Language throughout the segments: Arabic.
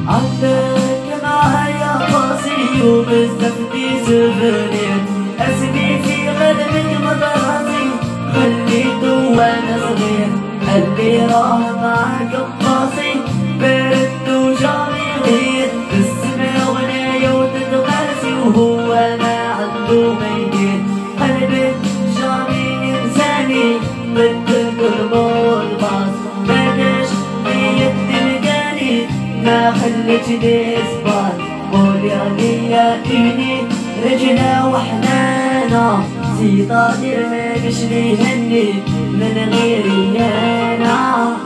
عندك معايا قاسي وبالزمتي سفرين اسمي في قلبك مطرسي خليته وانا صغير اللي راه معاك قاسي برد وجامي غير تسمع غنايا وتتغرسي وهو ما عنده ما يدير قلبك جامي انساني بدك المرباط بدش نية تلقاني ما خلتني اصبر قولي ليا ايدي رجلة وحنانة سيطة دير ما قشري هني من غيري انا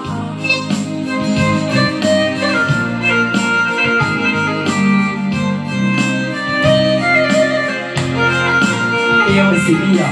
يا وسيلية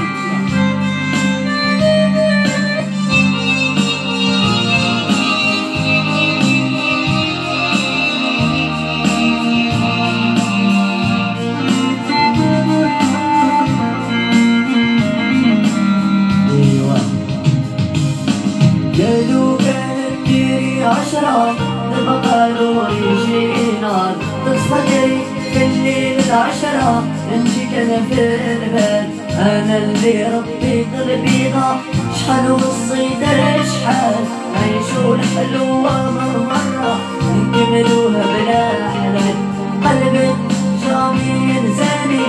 قالوا كانت ديري عشرة نبقى نوري شي نار تصدري في الليل العشرة انتي كان في البال انا اللي ربي قلبينا شحال وصيت شحال عيشوا الحلوة مرة نكملوها بلا حلال قلبك جامي انساني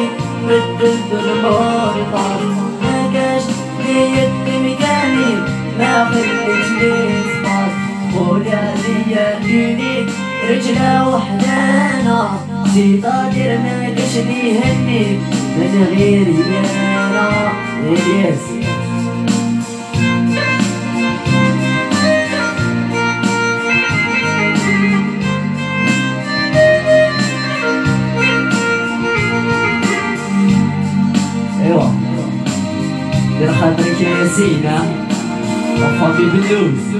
بدلت المرضى ما كاش نية مكاني ما خليتش لي صباط قولها ليا ديني رجلة وحنانة زيطة دير ما كاش لي هني من غيري انا الياس ايوا دير خاطرك يا ياسينة وفاضي باللوز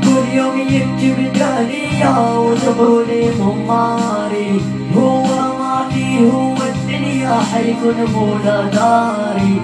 كل يوم يكتب الدالية وتقولي مماري هو ما فيه هو الدنيا حيكون مولا داري